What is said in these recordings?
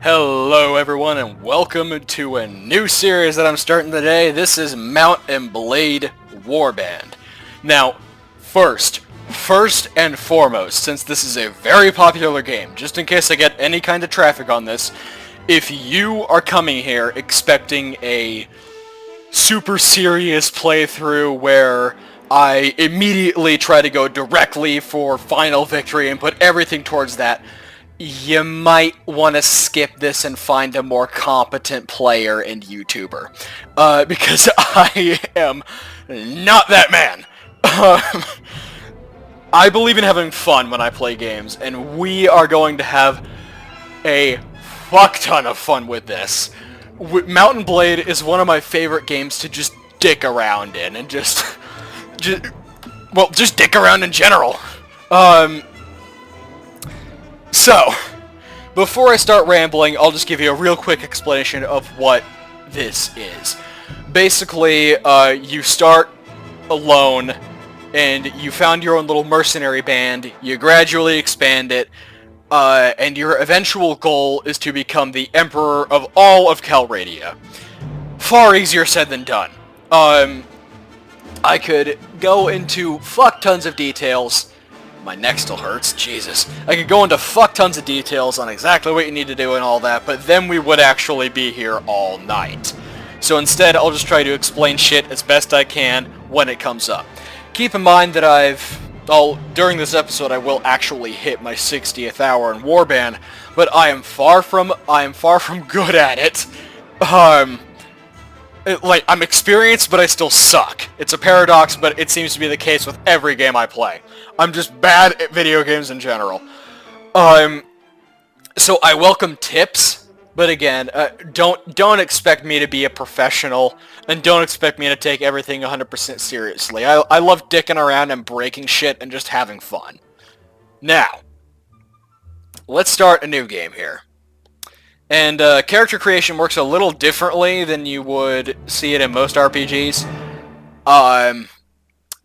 Hello everyone and welcome to a new series that I'm starting today. This is Mount and Blade Warband. Now, first and foremost, since this is a very popular game, just in case I get any kind of traffic on this, if you are coming here expecting a super serious playthrough where I immediately try to go directly for final victory and put everything towards that, you might want to skip this and find a more competent player and YouTuber. Because I am not that man. I believe in having fun when I play games, and we are going to have a fuck ton of fun with this. Mount & Blade is one of my favorite games to just dick around in, and just dick around in general. So, before I start rambling, I'll just give you a real quick explanation of what this is. Basically, you start alone, and you found your own little mercenary band, you gradually expand it, and your eventual goal is to become the Emperor of all of Calradia. Far easier said than done. I could go into fuck tons of details. My neck still hurts, Jesus. I could go into fuck tons of details on exactly what you need to do and all that, but then we would actually be here all night. So instead, I'll just try to explain shit as best I can when it comes up. Keep in mind that during this episode I will actually hit my 60th hour in Warband, but I am far from good at it. I'm experienced, but I still suck. It's a paradox, but it seems to be the case with every game I play. I'm just bad at video games in general. So I welcome tips, but again, don't expect me to be a professional, and don't expect me to take everything 100% seriously. I love dicking around and breaking shit and just having fun. Now, let's start a new game here. And character creation works a little differently than you would see it in most RPGs.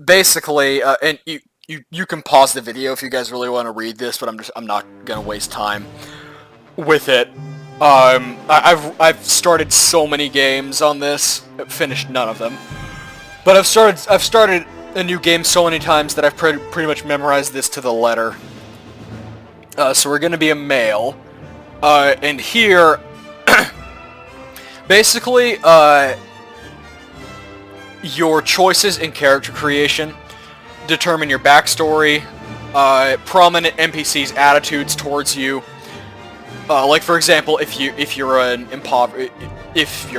Basically, and you can pause the video if you guys really want to read this, but I'm not gonna waste time with it. I've started so many games on this, I've finished none of them. But I've started a new game so many times that I've pretty much memorized this to the letter. So we're gonna be a male. And here, basically, your choices in character creation determine your backstory, prominent NPCs' attitudes towards you. Like for example, if your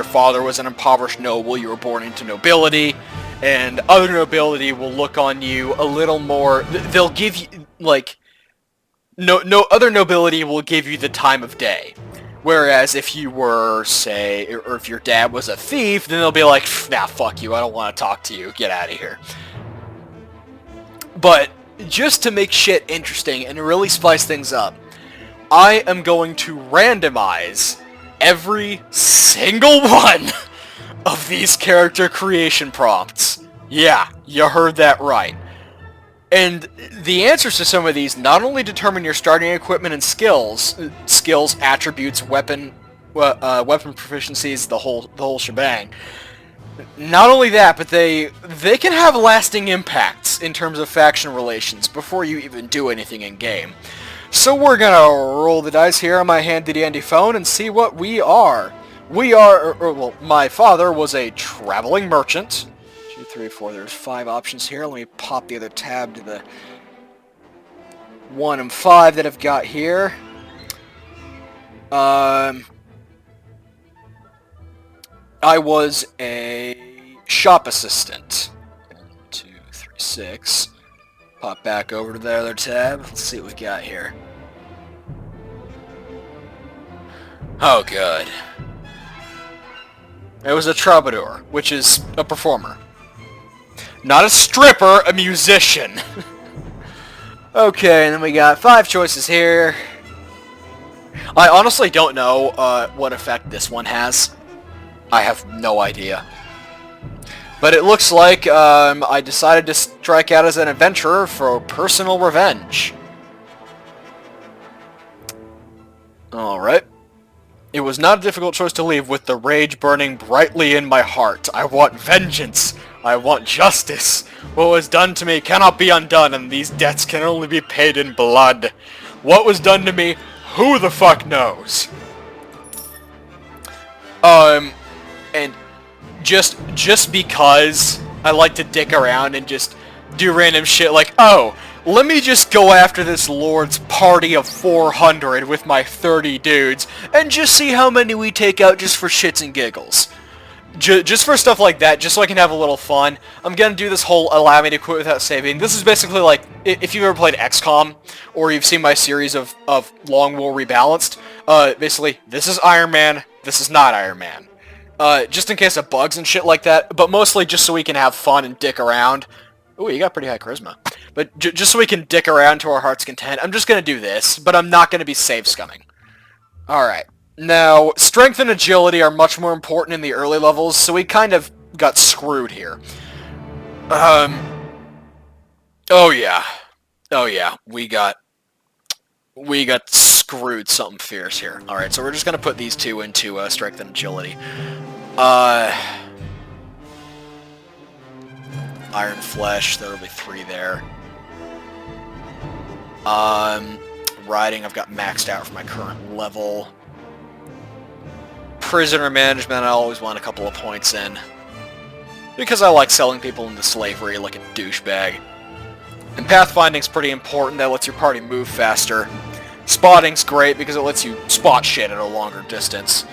father was an impoverished noble, you were born into nobility, and other nobility will look on you a little more. They'll give you No other nobility will give you the time of day. Whereas if you were, say, or if your dad was a thief, then they'll be like, nah, fuck you, I don't want to talk to you, get out of here. But just to make shit interesting and really spice things up, I am going to randomize every single one of these character creation prompts. Yeah, you heard that right. And the answers to some of these not only determine your starting equipment and skills, attributes, weapon proficiencies, the whole shebang. Not only that, but they can have lasting impacts in terms of faction relations before you even do anything in game. So we're gonna roll the dice here on my handy-dandy phone and see what we are. Well, my father was a traveling merchant. 2, 3, 4, there's 5 options here. Let me pop the other tab to the 1 and 5 that I've got here. I was a shop assistant. 1, 2, 3, 6. Pop back over to the other tab. Let's see what we got here. Oh, good. It was a troubadour, which is a performer. Not a stripper, a musician. Okay, and then we got 5 choices here. I honestly don't know what effect this one has. I have no idea. But it looks like I decided to strike out as an adventurer for personal revenge. Alright. was not a difficult choice to leave with the rage burning brightly in my heart. I want vengeance. I want justice. What was done to me cannot be undone, and these debts can only be paid in blood. What was done to me, who the fuck knows? And just because I like to dick around and just do random shit like, oh, let me just go after this lord's party of 400 with my 30 dudes, and just see how many we take out just for shits and giggles. Just for stuff like that, just so I can have a little fun. I'm gonna do this whole allow me to quit without saving. This is basically like, if you've ever played XCOM, or you've seen my series of Long War Rebalanced, basically, this is Iron Man, this is not Iron Man. Just in case of bugs and shit like that, but mostly just so we can have fun and dick around. Ooh, you got pretty high charisma. But just so we can dick around to our heart's content, I'm just gonna do this, but I'm not gonna be save scumming. Alright. Now, strength and agility are much more important in the early levels, so we kind of got screwed here. Oh yeah. Oh yeah, we got screwed something fierce here. Alright, so we're just gonna put these two into strength and agility. Iron Flesh, there'll be 3 there. Riding, I've got maxed out for my current level. Prisoner management, I always want a couple of points in. Because I like selling people into slavery like a douchebag. And pathfinding's pretty important, that lets your party move faster. Spotting's great because it lets you spot shit at a longer distance.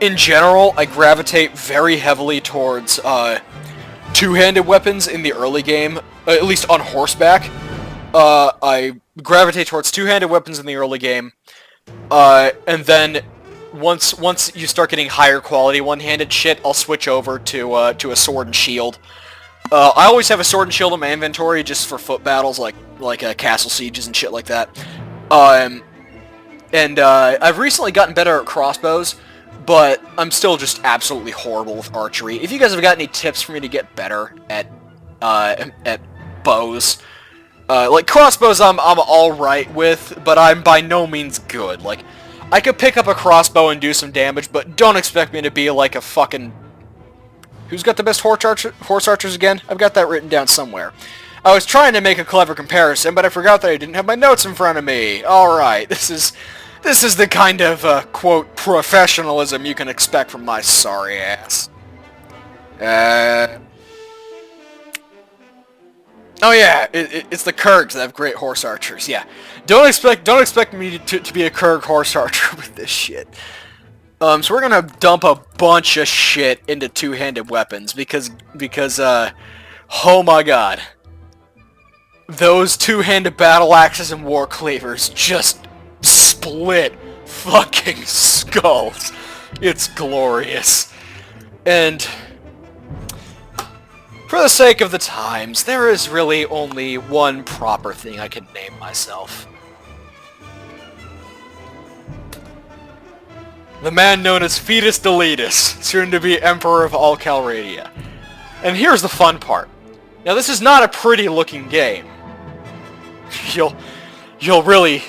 In general, I gravitate very heavily towards two-handed weapons in the early game, at least on horseback. I gravitate towards two-handed weapons in the early game, and then once you start getting higher quality one-handed shit, I'll switch over to a sword and shield. I always have a sword and shield in my inventory just for foot battles, like castle sieges and shit like that. I've recently gotten better at crossbows, but I'm still just absolutely horrible with archery. If you guys have got any tips for me to get better at bows, like crossbows I'm alright with, but I'm by no means good. Like, I could pick up a crossbow and do some damage, but don't expect me to be like a fucking... Who's got the best horse archers again? I've got that written down somewhere. I was trying to make a clever comparison, but I forgot that I didn't have my notes in front of me. Alright, this is the kind of, quote, professionalism you can expect from my sorry ass. Oh yeah, it's the Kurgs that have great horse archers, yeah. Don't expect me to be a Kurg horse archer with this shit. So we're gonna dump a bunch of shit into two-handed weapons, because, oh my god. Those two-handed battle axes and war cleavers just split fucking skulls. It's glorious. And for the sake of the times, there is really only one proper thing I can name myself. The man known as Fetus Deletus, soon to be Emperor of all Calradia. And here's the fun part. Now this is not a pretty looking game. You'll really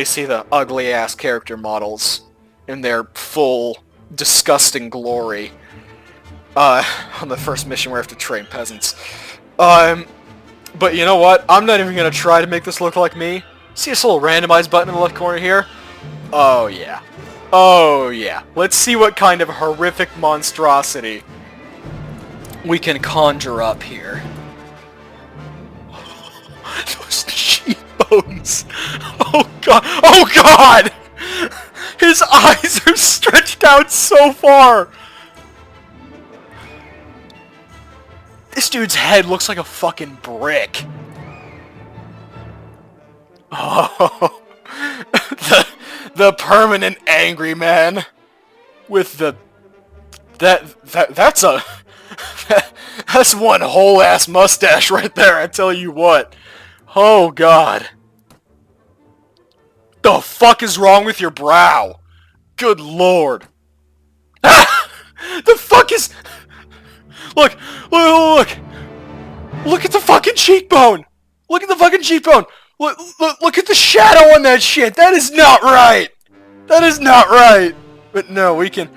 see the ugly ass character models in their full disgusting glory on the first mission where I have to train peasants. But you know what? I'm not even gonna try to make this look like me. See this little randomize button in the left corner here? Oh yeah. Oh yeah. Let's see what kind of horrific monstrosity we can conjure up here. Those cheekbones. Oh god. Oh god! His eyes are stretched out so far! This dude's head looks like a fucking brick. Oh. The permanent angry man. With the... That's a... That's one whole ass mustache right there, I tell you what. Oh god. The fuck is wrong with your brow? Good lord. The fuck is... Look! Look at the fucking cheekbone! Look at the fucking cheekbone! Look at the shadow on that shit! That is not right! That is not right. But no, we can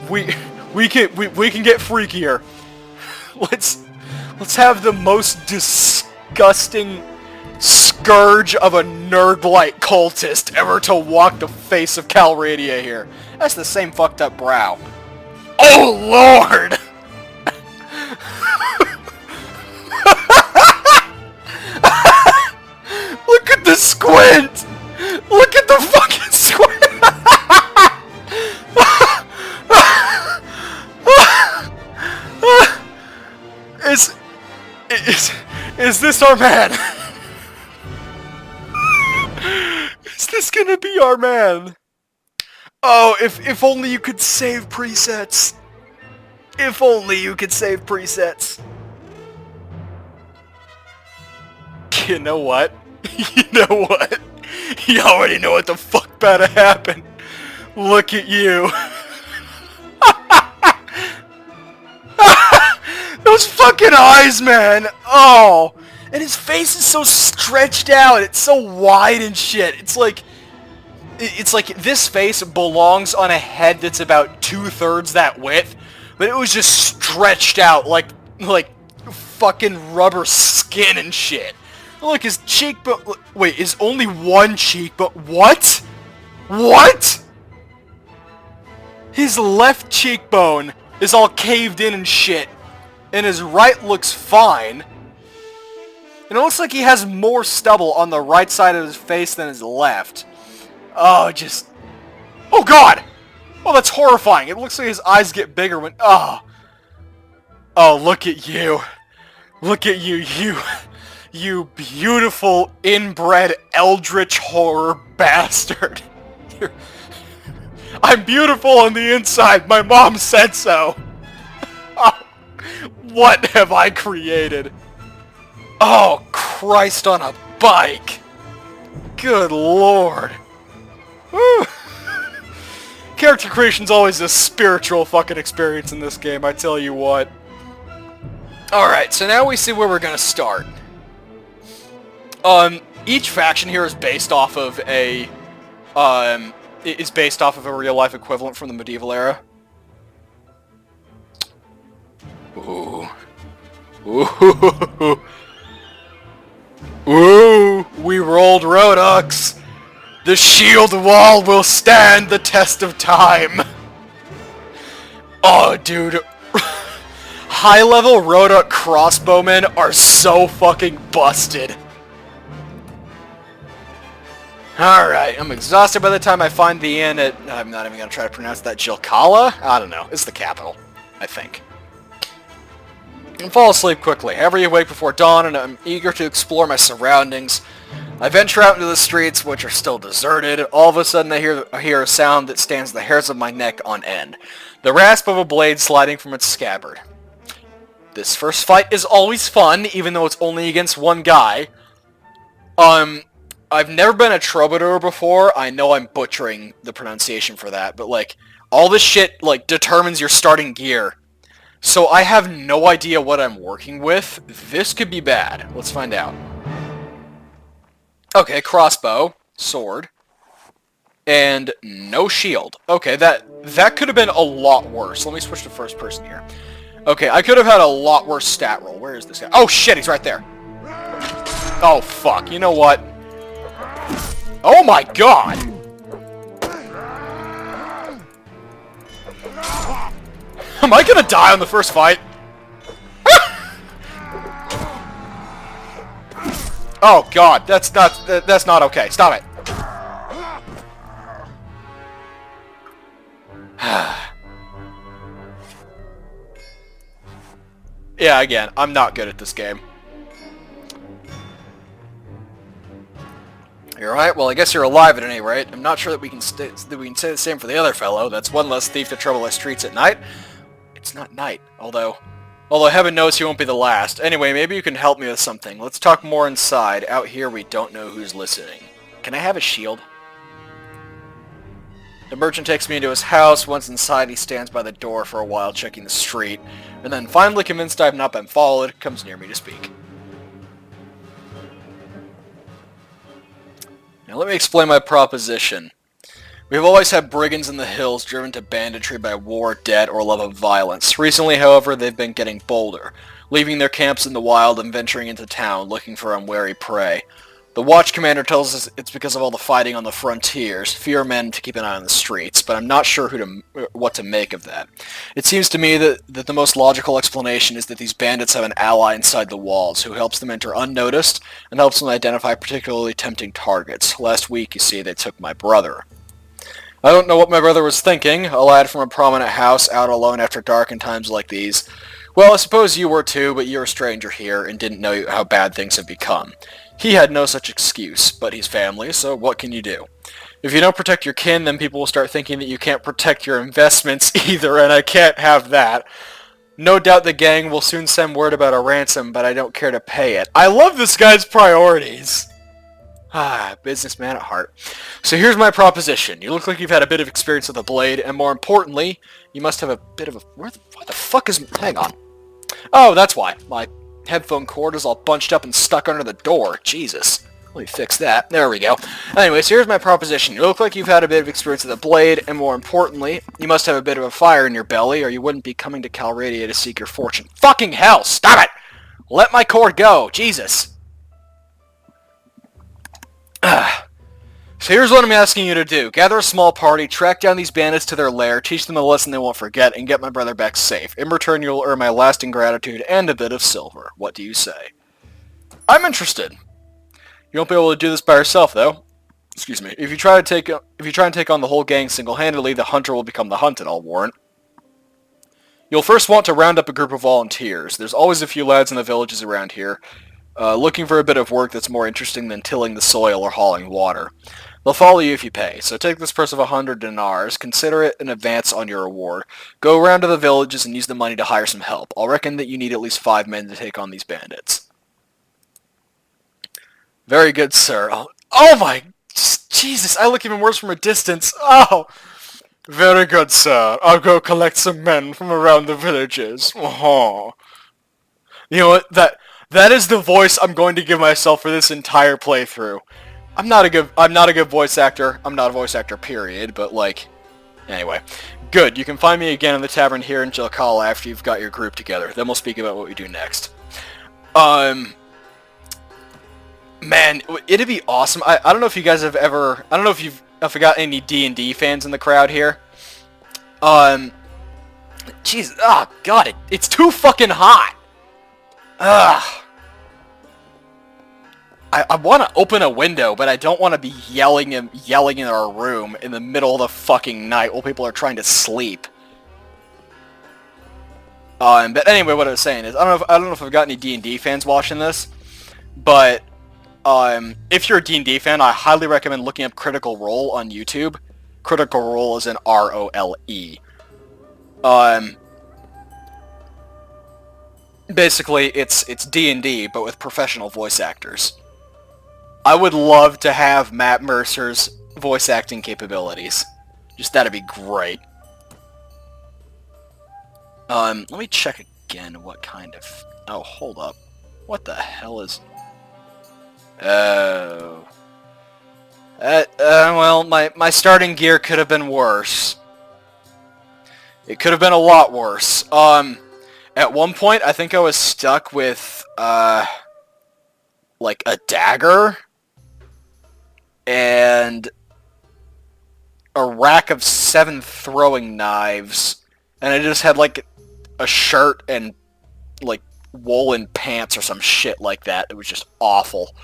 get freakier. Let's have the most disgusting scourge of a nerd-like cultist ever to walk the face of Calradia here. That's the same fucked up brow. Oh lord! Look at the squint! Look at the fucking squint! Is this our man? Is this gonna be our man? Oh, if only you could save presets. If only you could save presets. You know what? You know what? You already know what the fuck about to happen. Look at you. Those fucking eyes, man! Oh! And his face is so stretched out, it's so wide and shit. It's like this face belongs on a head that's about 2/3 that width, but it was just stretched out like fucking rubber skin and shit. Look, his cheekbone... Wait, is only one cheekbone... What? What? His left cheekbone is all caved in and shit. And his right looks fine. And it looks like he has more stubble on the right side of his face than his left. Oh, just... Oh, God! Oh, that's horrifying. It looks like his eyes get bigger when... Oh. Oh, look at you. Look at you, you beautiful, inbred, eldritch horror bastard. I'm beautiful on the inside. My mom said so. Oh, what have I created? Oh, Christ on a bike. Good lord. Woo. Character creation's always a spiritual fucking experience in this game, I tell you what. Alright, so now we see where we're gonna start. Each faction here is based off of a, real-life equivalent from the medieval era. Ooh. Ooh. Ooh, we rolled Rodux. The shield wall will stand the test of time. Oh, dude. High-level Rodux crossbowmen are so fucking busted. Alright, I'm exhausted by the time I find the inn at... I'm not even going to try to pronounce that. Jilkala? I don't know. It's the capital, I think. And fall asleep quickly. I awake before dawn, and I'm eager to explore my surroundings. I venture out into the streets, which are still deserted. All of a sudden, I hear a sound that stands the hairs of my neck on end. The rasp of a blade sliding from its scabbard. This first fight is always fun, even though it's only against one guy. I've never been a troubadour before. I know I'm butchering the pronunciation for that, but, like, all this shit, like, determines your starting gear. So I have no idea what I'm working with. This could be bad. Let's find out. Okay, crossbow, sword, and no shield. Okay, that could have been a lot worse. Let me switch to first person here. Okay, I could have had a lot worse stat roll. Where is this guy? Oh shit, he's right there. Oh fuck, you know what? Oh my god! Am I gonna die on the first fight? Oh god, that's not okay. Stop it. Yeah, again, I'm not good at this game. You're right. Well, I guess you're alive at any rate. I'm not sure that we can say the same for the other fellow. That's one less thief to trouble our streets at night. It's not night, although heaven knows he won't be the last. Anyway, maybe you can help me with something. Let's talk more inside. Out here, we don't know who's listening. Can I have a shield? The merchant takes me into his house. Once inside, he stands by the door for a while, checking the street, and then, finally convinced I have not been followed, comes near me to speak. Now let me explain my proposition. We've always had brigands in the hills driven to banditry by war, debt, or love of violence. Recently, however, they've been getting bolder, leaving their camps in the wild and venturing into town, looking for unwary prey. The watch commander tells us it's because of all the fighting on the frontiers, fewer men to keep an eye on the streets, but I'm not sure what to make of that. It seems to me that the most logical explanation is that these bandits have an ally inside the walls, who helps them enter unnoticed, and helps them identify particularly tempting targets. Last week, you see, they took my brother. I don't know what my brother was thinking, a lad from a prominent house out alone after dark in times like these. Well, I suppose you were too, but you're a stranger here and didn't know how bad things have become. He had no such excuse, but he's family, so what can you do? If you don't protect your kin, then people will start thinking that you can't protect your investments either, and I can't have that. No doubt the gang will soon send word about a ransom, but I don't care to pay it. I love this guy's priorities. Businessman at heart. So here's my proposition. You look like you've had a bit of experience with the blade, and more importantly, you must have a bit of a... Why the fuck is... Hang on. Oh, that's why. My headphone cord is all bunched up and stuck under the door. Jesus. Let me fix that. There we go. Anyway, so here's my proposition. You look like you've had a bit of experience with the blade, and more importantly, you must have a bit of a fire in your belly, or you wouldn't be coming to Calradia to seek your fortune. Fucking hell! Stop it! Let my cord go! Jesus. So here's what I'm asking you to do. Gather a small party, track down these bandits to their lair, teach them a lesson they won't forget, and get my brother back safe. In return, you'll earn my lasting gratitude and a bit of silver. What do you say? I'm interested. You won't be able to do this by yourself, though. Excuse me. If you try and take on the whole gang single-handedly, the hunter will become the hunted, I'll warrant. You'll first want to round up a group of volunteers. There's always a few lads in the villages around here, looking for a bit of work that's more interesting than tilling the soil or hauling water. They'll follow you if you pay, so take this purse of 100 dinars, consider it an advance on your reward. Go around to the villages and use the money to hire some help. I'll reckon that you need at least 5 men to take on these bandits. Very good, sir. Oh my... Jesus, I look even worse from a distance. Oh! Very good, sir. I'll go collect some men from around the villages. Oh. You know what? That is the voice I'm going to give myself for this entire playthrough. I'm not a good voice actor. I'm not a voice actor, period, but like... Anyway. Good, you can find me again in the tavern here in Jalkala after you've got your group together. Then we'll speak about what we do next. Man, it'd be awesome. I don't know if you guys have ever... I don't know if you've... If I got any D&D fans in the crowd here. Jeez, oh god, it's too fucking hot! Ugh. I want to open a window, but I don't want to be yelling in our room in the middle of the fucking night while people are trying to sleep. But anyway, what I was saying is, I don't know if I've got any D&D fans watching this, but if you're a D&D fan, I highly recommend looking up Critical Role on YouTube. Critical Role is an R-O-L-E. Basically, it's D&D, but with professional voice actors. I would love to have Matt Mercer's voice acting capabilities. Just that'd be great. Let me check again what kind of... Oh, hold up. What the hell is... Oh... well, my starting gear could have been worse. It could have been a lot worse. At one point, I think I was stuck with, like, a dagger and a rack of 7 throwing knives, and I just had, like, a shirt and, like, woolen pants or some shit like that. It was just awful.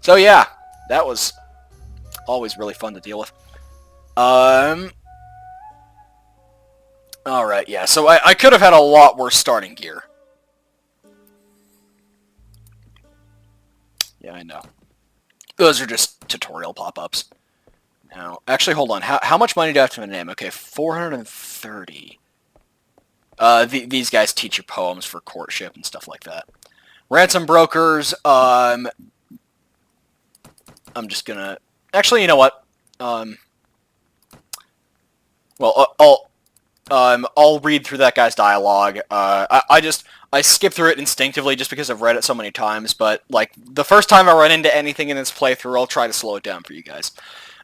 So, yeah, that was always really fun to deal with. Alright, yeah, so I could have had a lot worse starting gear. Yeah, I know. Those are just tutorial pop-ups. Now, actually, hold on. How much money do I have to name? Okay, 430. These guys teach you poems for courtship and stuff like that. Ransom brokers, I'm just gonna... Actually, you know what? Well, I'll read through that guy's dialogue. I skip through it instinctively just because I've read it so many times, but, like, the first time I run into anything in this playthrough, I'll try to slow it down for you guys.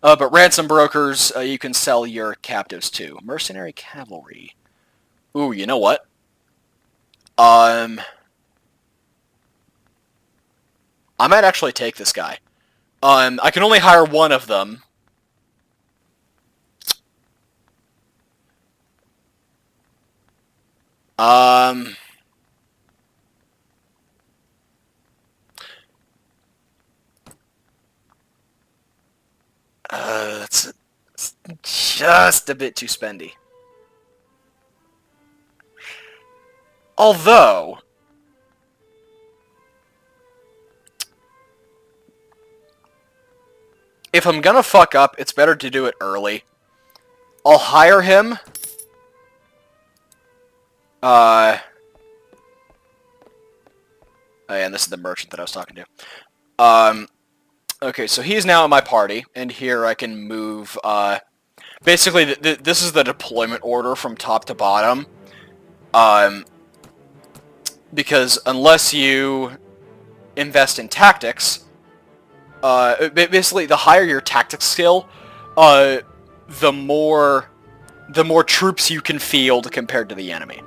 But ransom brokers, you can sell your captives to. Mercenary cavalry. Ooh, you know what? I might actually take this guy. I can only hire one of them. It's just a bit too spendy. Although, if I'm gonna fuck up, it's better to do it early. I'll hire him. Oh yeah, and this is the merchant that I was talking to. Okay, so he's now in my party, and here I can move, basically, this is the deployment order from top to bottom. Because unless you invest in tactics, basically, the higher your tactics skill, the more troops you can field compared to the enemy.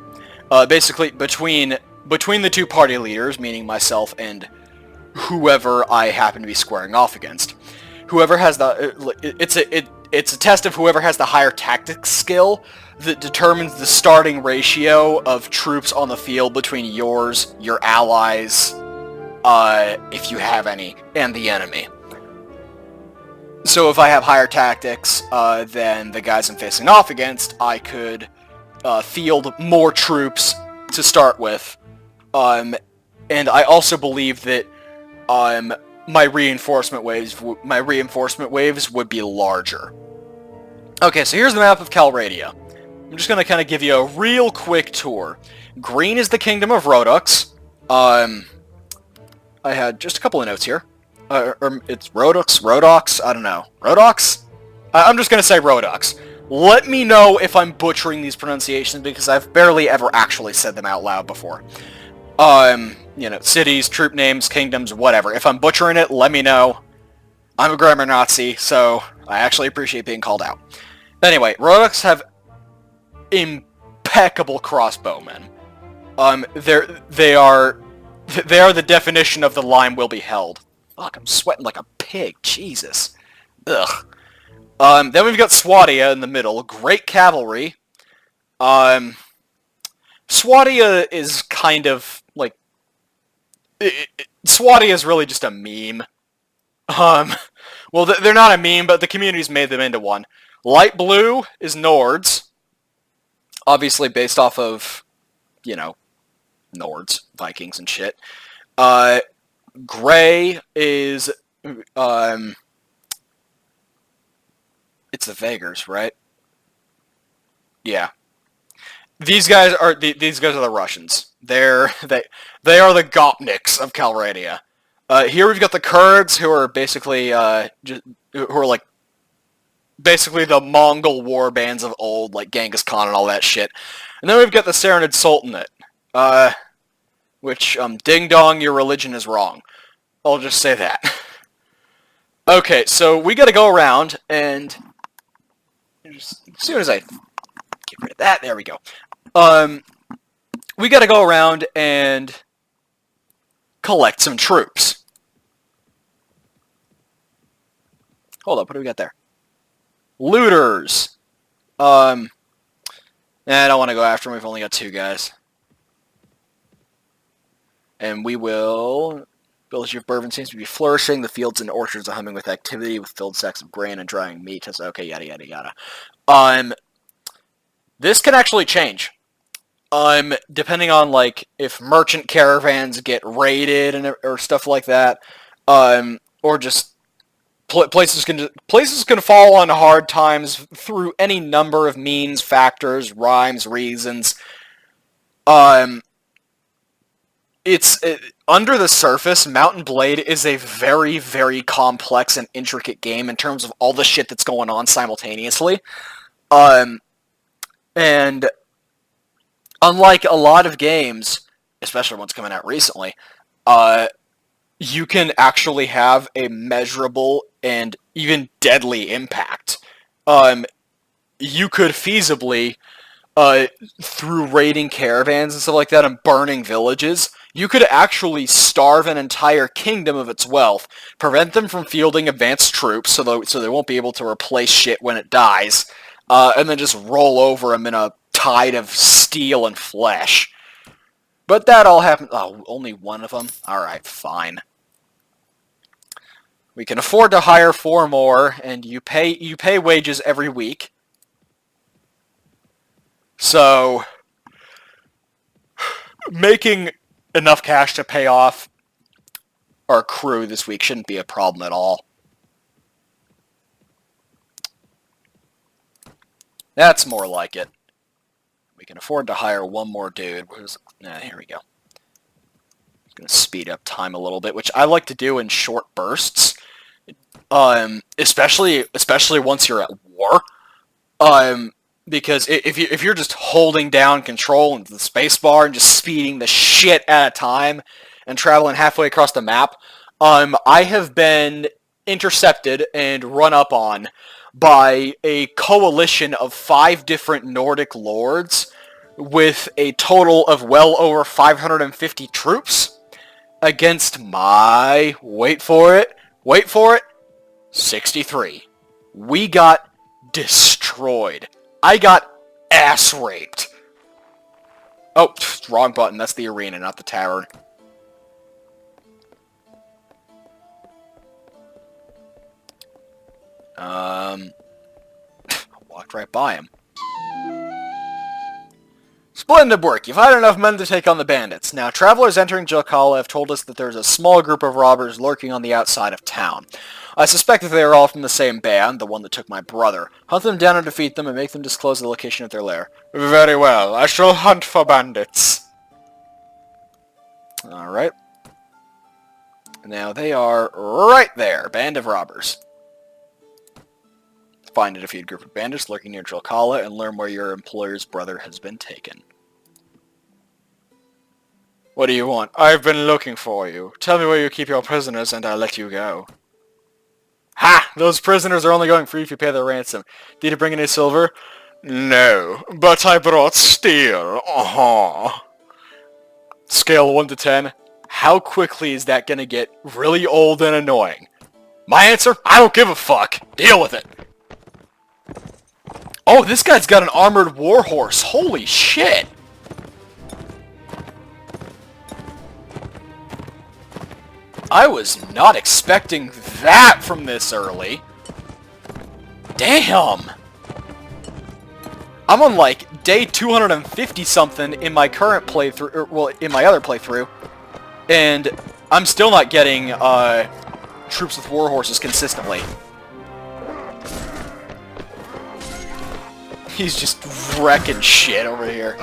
Basically, between the two party leaders, meaning myself and whoever I happen to be squaring off against, whoever has the it's a test of whoever has the higher tactics skill that determines the starting ratio of troops on the field between yours, your allies, if you have any, and the enemy. So if I have higher tactics than the guys I'm facing off against, I could field more troops to start with. And I also believe that my reinforcement waves would be larger. Okay, so here's the map of Calradia. I'm just gonna kind of give you a real quick tour. Green is the Kingdom of Rodux. I had just a couple of notes here. It's Rodox, I don't know. Rodox? I'm just gonna say Rodux. Let me know if I'm butchering these pronunciations, because I've barely ever actually said them out loud before. You know, cities, troop names, kingdoms, whatever. If I'm butchering it, let me know. I'm a grammar Nazi, so I actually appreciate being called out. Anyway, Rodux have impeccable crossbowmen. They are the definition of the line will be held. Fuck, I'm sweating like a pig. Jesus. Ugh. Then we've got Swadia in the middle. Great cavalry. Swadia is kind of, like... Swadia is really just a meme. Well, they're not a meme, but the community's made them into one. Light blue is Nords. Obviously based off of, you know, Nords, Vikings and shit. Gray is, it's the Vagars, right? Yeah. These guys are the Russians. They are the Gopniks of Calradia. Here we've got the Kurds, who are basically who are like basically the Mongol war bands of old, like Genghis Khan and all that shit. And then we've got the Saranid Sultanate, which ding dong, your religion is wrong. I'll just say that. Okay, so we got to go around and as soon as I get rid of that, there we go. We got to go around and collect some troops. Hold up, what do we got there? Looters. I don't want to go after them. We've only got 2 guys. And we will... Village of Bourbon seems to be flourishing. The fields and orchards are humming with activity, with filled sacks of grain and drying meat. Okay, yada yada yada. This can actually change. Depending on, like, if merchant caravans get raided and or stuff like that, or just places can fall on hard times through any number of means, factors, rhymes, reasons. Under the surface, Mount and Blade is a very, very complex and intricate game in terms of all the shit that's going on simultaneously. And unlike a lot of games, especially ones coming out recently, you can actually have a measurable and even deadly impact. You could feasibly, uh, through raiding caravans and stuff like that and burning villages, you could actually starve an entire kingdom of its wealth, prevent them from fielding advanced troops so they won't be able to replace shit when it dies, and then just roll over them in a tide of steel and flesh. But that all happened... Oh, only one of them? Alright, fine. We can afford to hire 4 more, and you pay wages every week. So, making enough cash to pay off our crew this week shouldn't be a problem at all. That's more like it. We can afford to hire 1 more dude. Here we go. I'm going to speed up time a little bit, which I like to do in short bursts. Especially once you're at war. Because if you're just holding down control and the spacebar and just speeding the shit at a time and traveling halfway across the map, I have been intercepted and run up on by a coalition of 5 different Nordic lords with a total of well over 550 troops against my, wait for it, 63. We got destroyed. I got ass raped. Oh, wrong button. That's the arena, not the tavern. Walked right by him. Splendid work. You've had enough men to take on the bandits. Now, travelers entering Jalkala have told us that there's a small group of robbers lurking on the outside of town. I suspect that they are all from the same band, the one that took my brother. Hunt them down and defeat them, and make them disclose the location of their lair. Very well. I shall hunt for bandits. Alright. Now, they are right there. Band of robbers. Find a defeated group of bandits lurking near Jalkala and learn where your employer's brother has been taken. What do you want? I've been looking for you. Tell me where you keep your prisoners and I'll let you go. Ha! Those prisoners are only going free if you pay their ransom. Did you bring any silver? No, but I brought steel. Scale 1 to 10. How quickly is that gonna get really old and annoying? My answer? I don't give a fuck. Deal with it. Oh, this guy's got an armored warhorse. Holy shit. I was not expecting that from this early. Damn. I'm on like day 250 something in my current playthrough, or, well, in my other playthrough, and I'm still not getting troops with warhorses consistently. He's just wrecking shit over here.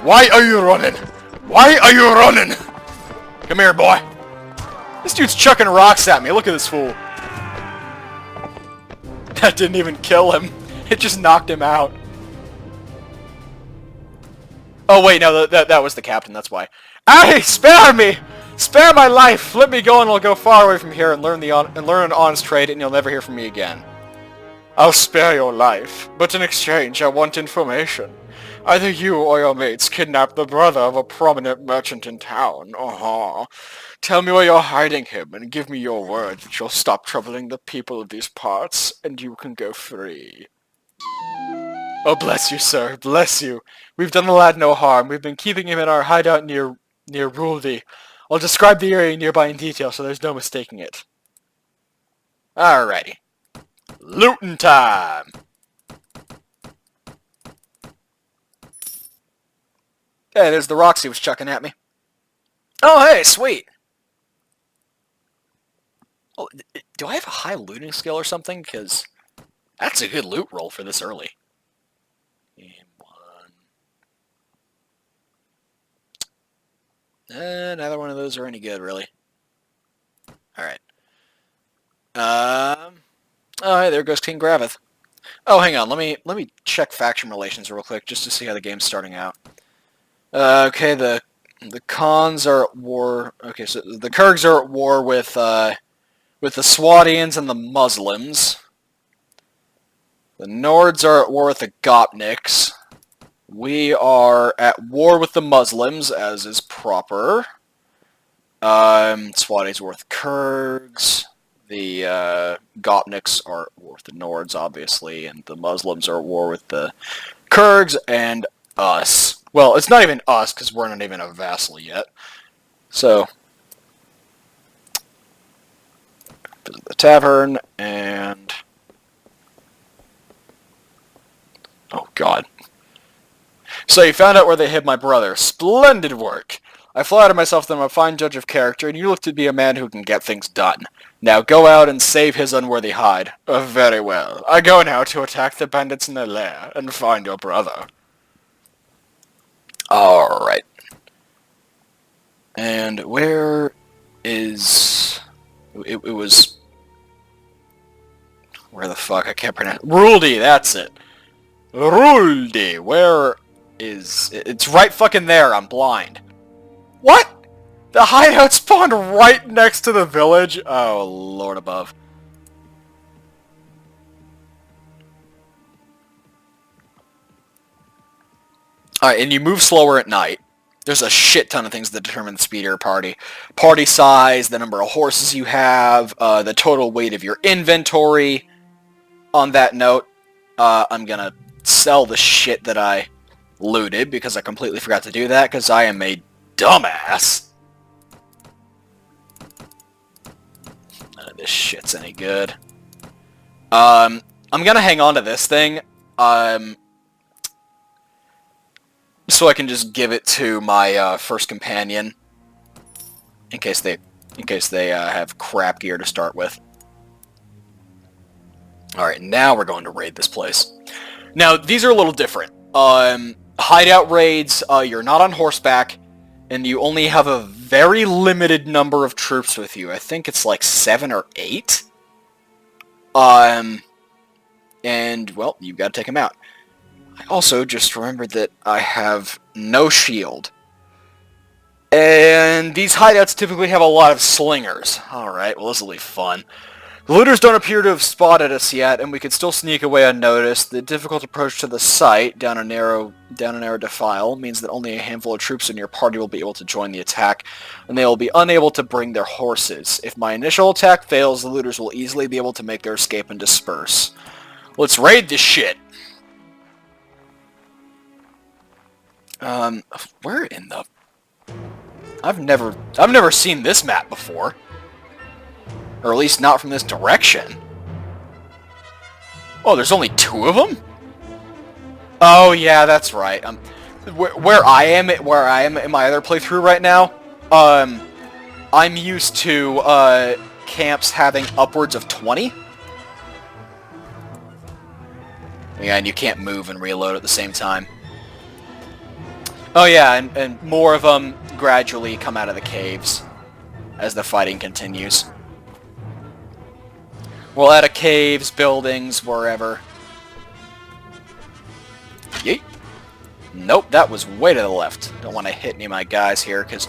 Why are you running? Why are you running? Come here, boy. This dude's chucking rocks at me. Look at this fool. That didn't even kill him. It just knocked him out. Oh, wait, no, that was the captain, that's why. Hey, spare me! Spare my life! Let me go and I'll go far away from here and learn an honest trade and you'll never hear from me again. I'll spare your life, but in exchange I want information. Either you or your mates kidnapped the brother of a prominent merchant in town. Tell me where you're hiding him and give me your word that you'll stop troubling the people of these parts and you can go free. Oh, bless you, sir. Bless you. We've done the lad no harm. We've been keeping him in our hideout near Ruldi. I'll describe the area nearby in detail so there's no mistaking it. Alrighty. Looting time! Hey, there's the rocks he was chucking at me. Oh, hey, sweet! Oh, do I have a high looting skill or something? Because that's a good loot roll for this early. Neither one of those are any good, really. Alright. Oh, hey, there goes King Gravith. Oh, hang on. Let me check faction relations real quick just to see how the game's starting out. Okay, the Khans are at war. Okay, so the Kurgs are at war with the Swadians and the Muslims. The Nords are at war with the Gopniks. We are at war with the Muslims, as is proper. Swadians are with Kurgs. The Gopniks are at war with the Nords, obviously, and the Muslims are at war with the Kurgs and us. Well, it's not even us, because we're not even a vassal yet. So, visit the tavern, and... oh, God. So you found out where they hid my brother. Splendid work! I flatter myself that I'm a fine judge of character, and you look to be a man who can get things done. Now go out and save his unworthy hide. Very well. I go now to attack the bandits in their lair, and find your brother. Alright. And where is... It was... where the fuck? I can't pronounce... Ruldi, that's it. Ruldi, where is... It's right fucking there, I'm blind. What? The hideout spawned right next to the village? Oh, Lord above. Alright, and you move slower at night. There's a shit ton of things that determine the speed of your party. Party size, the number of horses you have, the total weight of your inventory. On that note, I'm gonna sell the shit that I looted, because I completely forgot to do that, because I am a dumbass. None of this shit's any good. I'm gonna hang on to this thing, so I can just give it to my first companion, in case they have crap gear to start with. Alright, now we're going to raid this place. Now, these are a little different. Hideout raids, you're not on horseback, and you only have a very limited number of troops with you. I think it's like 7 or 8. And, well, you've got to take them out. I also just remembered that I have no shield. And these hideouts typically have a lot of slingers. Alright, well, this will be fun. The looters don't appear to have spotted us yet, and we can still sneak away unnoticed. The difficult approach to the site, down a narrow defile, means that only a handful of troops in your party will be able to join the attack, and they will be unable to bring their horses. If my initial attack fails, the looters will easily be able to make their escape and disperse. Let's raid this shit! Where in the... I've never seen this map before. Or at least not from this direction. Oh, there's only 2 of them? Oh yeah, that's right. Where I am in my other playthrough right now, I'm used to camps having upwards of 20. Yeah, and you can't move and reload at the same time. Oh yeah, and more of them gradually come out of the caves as the fighting continues. Well, out of caves, buildings, wherever. Yeet. Nope, that was way to the left. Don't want to hit any of my guys here, because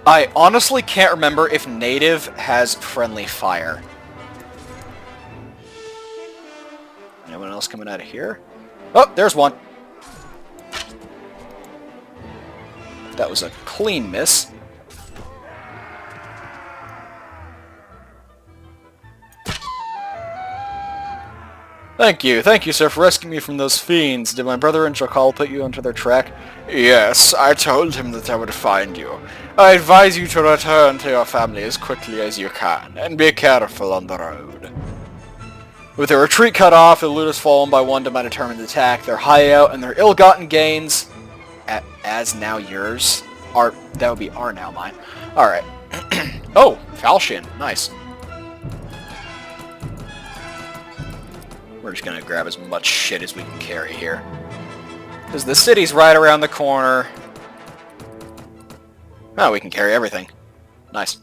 I honestly can't remember if native has friendly fire. Anyone else coming out of here? Oh, there's one. That was a clean miss. Thank you, sir, for rescuing me from those fiends. Did my brother and Jakal put you onto their track? Yes, I told him that I would find you. I advise you to return to your family as quickly as you can, and be careful on the road. With their retreat cut off, the looters fallen by one to my determined attack, their hideout and their ill-gotten gains, as now yours, that would be are now mine. Alright. Oh, Falchion, nice. We're just gonna grab as much shit as we can carry here. Because the city's right around the corner. Oh, we can carry everything. Nice.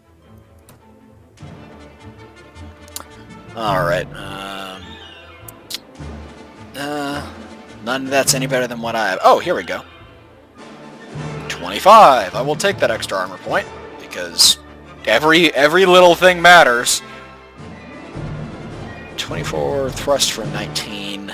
Alright, None of that's any better than what I have. Oh, here we go. 25. I will take that extra armor point, because every little thing matters. 24 thrust for 19.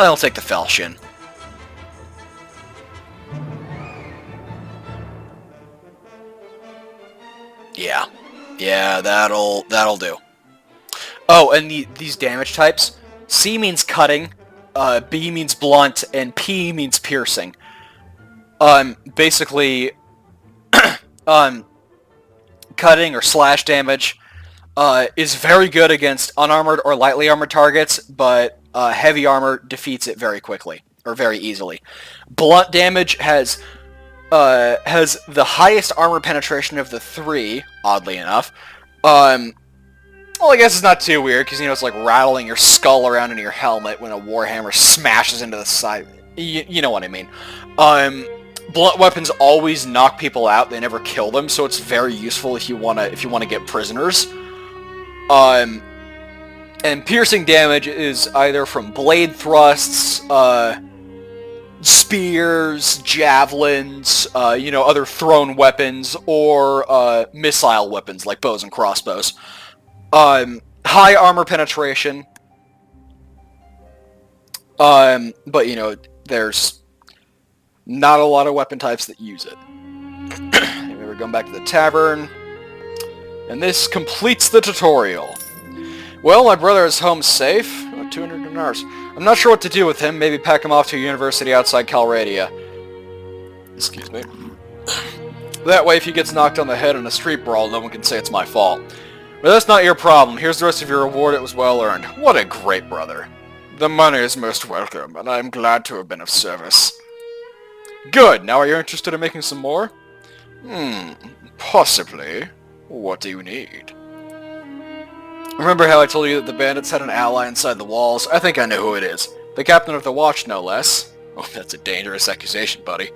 I'll take the falchion. Yeah, that'll do. Oh, and these damage types. C means cutting, B means blunt, and P means piercing. Basically, cutting or slash damage is very good against unarmored or lightly armored targets, but heavy armor defeats it very quickly, or very easily. Blunt damage has the highest armor penetration of the three, oddly enough. Well, I guess it's not too weird, because, it's like rattling your skull around in your helmet when a warhammer smashes into the side. You know what I mean. Blunt weapons always knock people out, they never kill them, so it's very useful if you wanna get prisoners. And piercing damage is either from blade thrusts, spears, javelins, other thrown weapons, or missile weapons like bows and crossbows. High armor penetration. But there's not a lot of weapon types that use it. Anyway, we're going back to the tavern. And this completes the tutorial. Well, my brother is home safe. 200 dinars. I'm not sure what to do with him. Maybe pack him off to a university outside Calradia. Excuse me. That way, if he gets knocked on the head in a street brawl, no one can say it's my fault. But that's not your problem. Here's the rest of your reward. It was well earned. What a great brother. The money is most welcome, and I am glad to have been of service. Good. Now are you interested in making some more? Possibly. What do you need? Remember how I told you that the bandits had an ally inside the walls? I think I know who it is. The captain of the watch, no less. Oh, that's a dangerous accusation, buddy.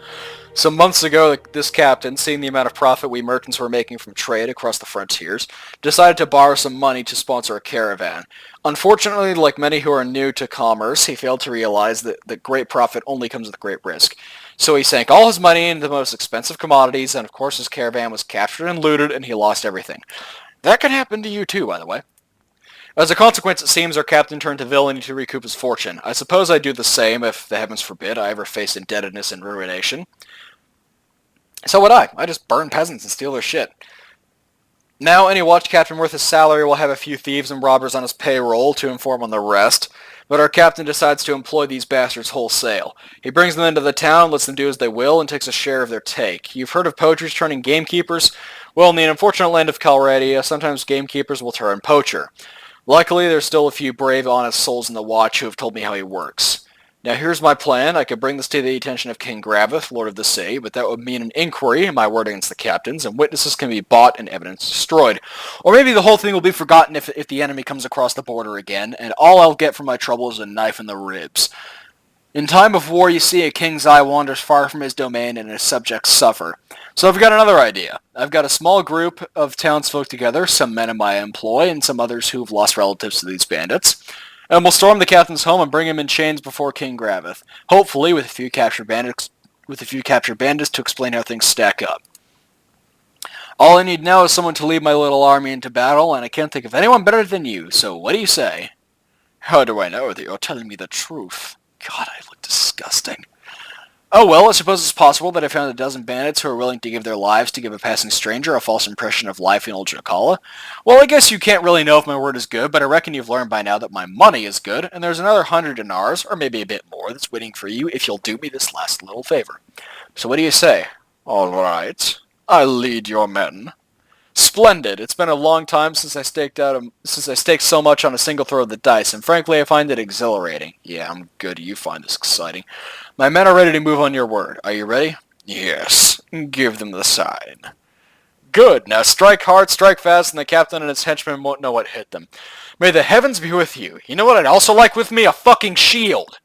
Some months ago, this captain, seeing the amount of profit we merchants were making from trade across the frontiers, decided to borrow some money to sponsor a caravan. Unfortunately, like many who are new to commerce, he failed to realize that great profit only comes with great risk. So he sank all his money into the most expensive commodities, and of course his caravan was captured and looted, and he lost everything. That can happen to you too, by the way. As a consequence, it seems our captain turned to villainy to recoup his fortune. I suppose I'd do the same if, the heavens forbid, I ever faced indebtedness and ruination. So would I. I just burn peasants and steal their shit. Now, any watch captain worth his salary will have a few thieves and robbers on his payroll to inform on the rest, but our captain decides to employ these bastards wholesale. He brings them into the town, lets them do as they will, and takes a share of their take. You've heard of poachers turning gamekeepers? Well, in the unfortunate land of Calradia, sometimes gamekeepers will turn poacher. Luckily, there's still a few brave, honest souls in the watch who have told me how he works. Now here's my plan. I could bring this to the attention of King Graveth, Lord of the Sea, but that would mean an inquiry, my word against the captain's, and witnesses can be bought and evidence destroyed. Or maybe the whole thing will be forgotten if the enemy comes across the border again, and all I'll get for my trouble is a knife in the ribs. In time of war, you see, a king's eye wanders far from his domain and his subjects suffer. So I've got another idea. I've got a small group of townsfolk together, some men in my employ, and some others who've lost relatives to these bandits. And we'll storm the captain's home and bring him in chains before King Graveth. Hopefully with a few captured bandits to explain how things stack up. All I need now is someone to lead my little army into battle, and I can't think of anyone better than you, so what do you say? How do I know that you're telling me the truth? God, I look disgusting. Oh well, I suppose it's possible that I found a dozen bandits who are willing to give their lives to give a passing stranger a false impression of life in Old Jacala. Well, I guess you can't really know if my word is good, but I reckon you've learned by now that my money is good, and there's another 100 dinars, or maybe a bit more, that's waiting for you if you'll do me this last little favor. So what do you say? All right, I'll lead your men. Splendid. It's been a long time since I staked so much on a single throw of the dice, and frankly I find it exhilarating. Yeah, I'm good. You find this exciting. My men are ready to move on your word. Are you ready? Yes. Give them the sign. Good. Now strike hard, strike fast, and the captain and his henchmen won't know what hit them. May the heavens be with you. You know what I'd also like with me? A fucking shield.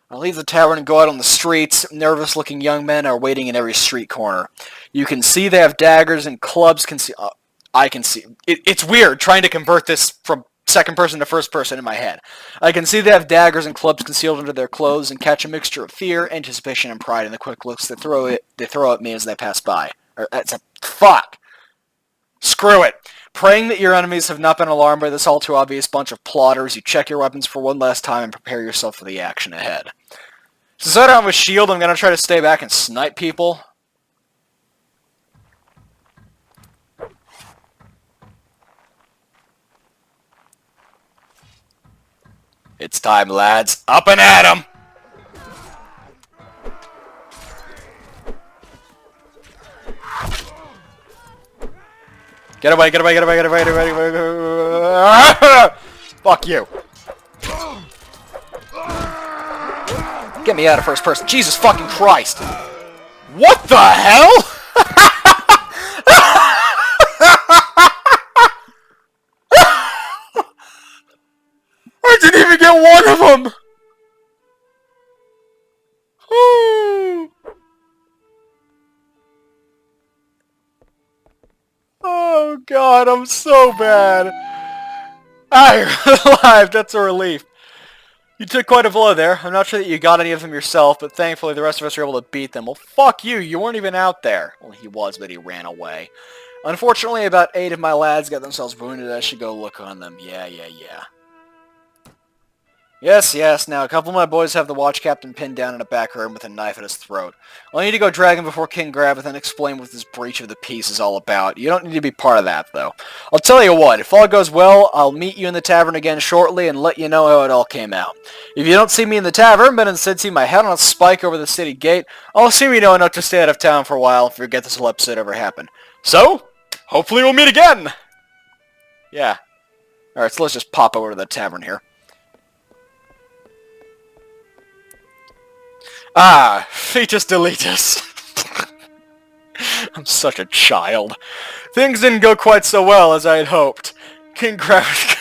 I leave the tavern and go out on the streets. Nervous-looking young men are waiting in every street corner. You can see they have daggers and clubs. I can see. It's weird trying to convert this from second person to first person in my head. I can see they have daggers and clubs concealed under their clothes and catch a mixture of fear, anticipation, and pride in the quick looks they throw at me as they pass by. Fuck. Screw it. Praying that your enemies have not been alarmed by this all too obvious bunch of plotters, you check your weapons for one last time and prepare yourself for the action ahead. Since I don't have a shield, I'm going to try to stay back and snipe people. It's time, lads. Up and at 'em! Get away, get away, get away, get away, get away, get away. Fuck you. Get me out of first person. Jesus fucking Christ. What the hell? I didn't even get one of them. Oh god, I'm so bad. Ah, you're alive, that's a relief. You took quite a blow there. I'm not sure that you got any of them yourself, but thankfully the rest of us were able to beat them. Well, fuck you, you weren't even out there. Well, he was, but he ran away. Unfortunately, about 8 of my lads got themselves wounded. I should go look on them. Yeah. Yes, now a couple of my boys have the watch captain pinned down in a back room with a knife at his throat. I'll need to go drag him before King Graveth and explain what this breach of the peace is all about. You don't need to be part of that, though. I'll tell you what, if all goes well, I'll meet you in the tavern again shortly and let you know how it all came out. If you don't see me in the tavern, but instead see my head on a spike over the city gate, I'll assume you know enough to stay out of town for a while and forget this whole episode ever happened. So, hopefully we'll meet again! Yeah. Alright, so let's just pop over to the tavern here. Ah, fetus deletus. I'm such a child. Things didn't go quite so well as I had hoped. King Graveth...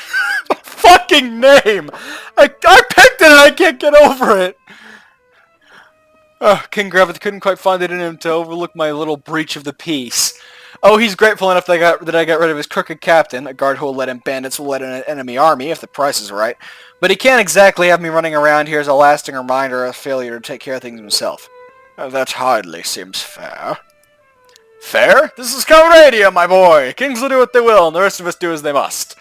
fucking name! I picked it and I can't get over it! King Graveth couldn't quite find it in him to overlook my little breach of the peace. Oh, he's grateful enough that I got rid of his crooked captain, a guard who will let in bandits will let in an enemy army if the price is right. But he can't exactly have me running around here as a lasting reminder of failure to take care of things himself. That hardly seems fair. Fair? This is Calradia, my boy! Kings will do what they will, and the rest of us do as they must.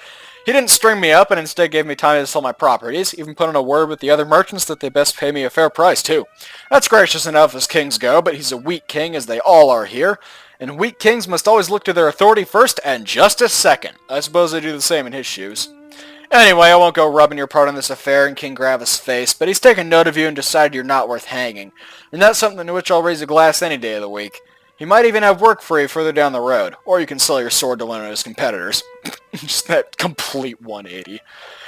He didn't string me up, and instead gave me time to sell my properties, even put in a word with the other merchants that they best pay me a fair price, too. That's gracious enough as kings go, but he's a weak king, as they all are here, and weak kings must always look to their authority first and justice second. I suppose I do the same in his shoes. Anyway, I won't go rubbing your part on this affair in King Graveth's face, but he's taken note of you and decided you're not worth hanging, and that's something to which I'll raise a glass any day of the week. He might even have work for you further down the road, or you can sell your sword to one of his competitors. Just that complete 180.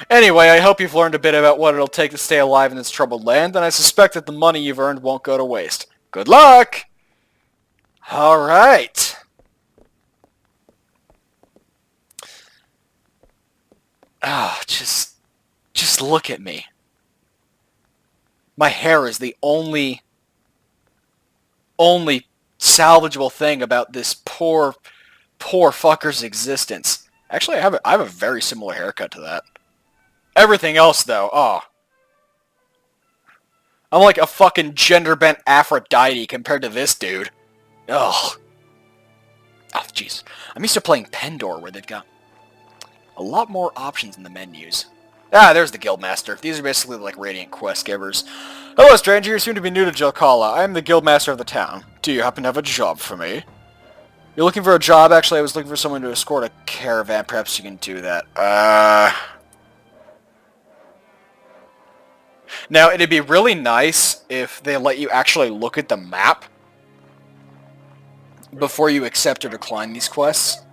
Anyway, I hope you've learned a bit about what it'll take to stay alive in this troubled land, and I suspect that the money you've earned won't go to waste. Good luck! Alright. Ah, just look at me. My hair is the only salvageable thing about this poor fucker's existence. Actually, I have a very similar haircut to that. Everything else, though, oh. I'm like a fucking gender-bent Aphrodite compared to this dude. Ugh. Oh, jeez. I'm used to playing Pendor, where they've got a lot more options in the menus. Ah, there's the Guildmaster. These are basically like Radiant quest givers. Hello, stranger. You seem to be new to Jilkala. I am the Guildmaster of the town. Do you happen to have a job for me? You're looking for a job? Actually, I was looking for someone to escort a caravan. Perhaps you can do that. Now, it'd be really nice if they let you actually look at the map before you accept or decline these quests.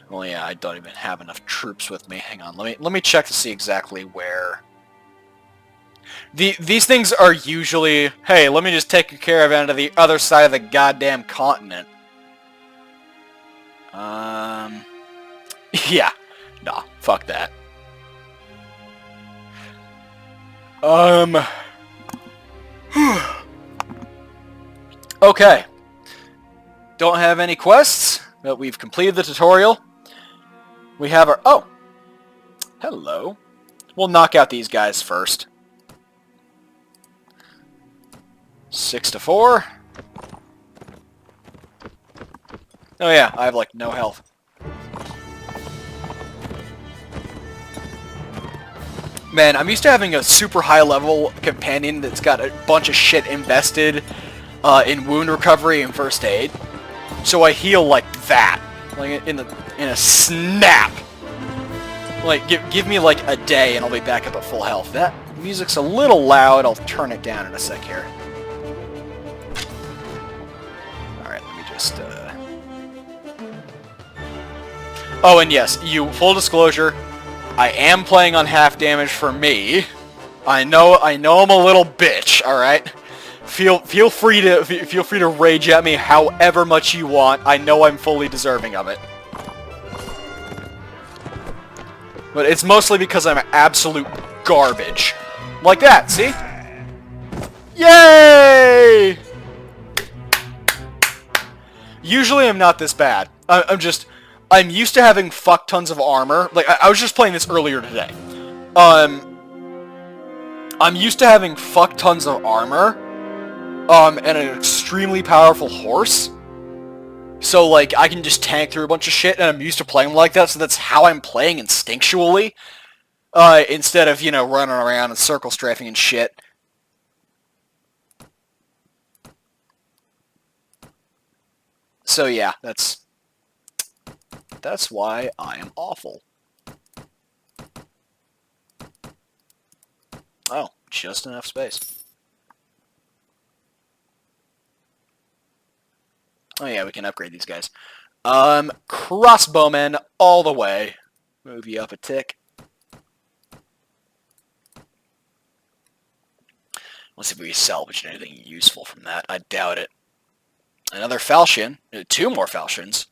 Well, yeah, I don't even have enough troops with me. Hang on, let me check to see exactly where. These things are usually, hey, let me just take a caravan to the other side of the goddamn continent. Yeah, nah, fuck that. Okay. Don't have any quests, but we've completed the tutorial. We have our... Oh! Hello. We'll knock out these guys first. 6-4. Oh yeah, I have like no health. Man, I'm used to having a super high level companion that's got a bunch of shit invested in wound recovery and first aid. So I heal like that, like in a snap. Like give me like a day and I'll be back up at full health. That music's a little loud. I'll turn it down in a sec here. All right, let me just. Oh, and yes, full disclosure, I am playing on half damage for me. I know I'm a little bitch. All right. Feel free to rage at me however much you want. I know I'm fully deserving of it. But it's mostly because I'm absolute garbage. Like that, see? Yay! Usually I'm not this bad. I'm used to having fuck tons of armor. Like, I was just playing this earlier today. I'm used to having fuck tons of armor. And an extremely powerful horse. So, like, I can just tank through a bunch of shit, and I'm used to playing like that, so that's how I'm playing instinctually. Instead of, running around and circle strafing and shit. So, yeah, that's why I am awful. Oh, just enough space. Oh yeah, we can upgrade these guys. Crossbowmen all the way. Move you up a tick. Let's see if we can salvage anything useful from that. I doubt it. Another falchion. 2 more falchions.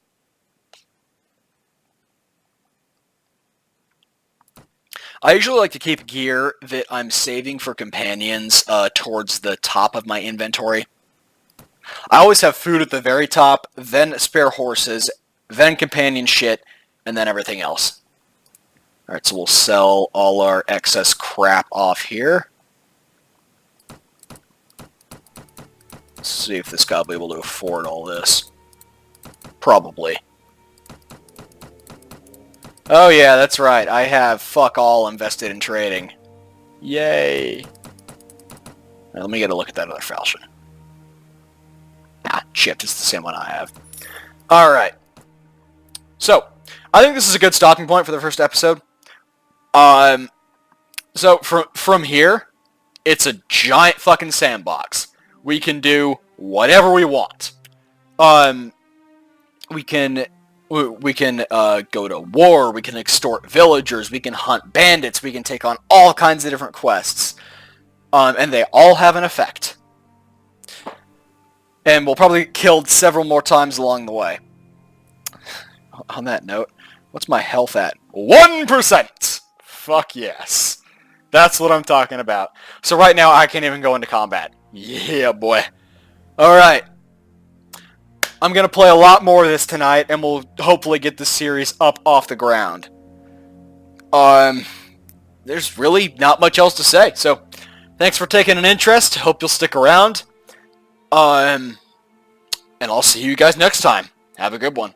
I usually like to keep gear that I'm saving for companions towards the top of my inventory. I always have food at the very top, then spare horses, then companion shit, and then everything else. Alright, so we'll sell all our excess crap off here. Let's see if this guy will be able to afford all this. Probably. Oh yeah, that's right. I have fuck all invested in trading. Yay. Now, let me get a look at that other falchion. Ah, shit, it's the same one I have. Alright. So, I think this is a good stopping point for the first episode. So, from here, it's a giant fucking sandbox. We can do whatever we want. We can go to war, we can extort villagers, we can hunt bandits, we can take on all kinds of different quests. And they all have an effect. And we'll probably get killed several more times along the way. On that note, what's my health at? 1%! Fuck yes. That's what I'm talking about. So right now I can't even go into combat. Yeah, boy. Alright. I'm going to play a lot more of this tonight, and we'll hopefully get this series up off the ground. There's really not much else to say, so thanks for taking an interest. Hope you'll stick around. And I'll see you guys next time. Have a good one.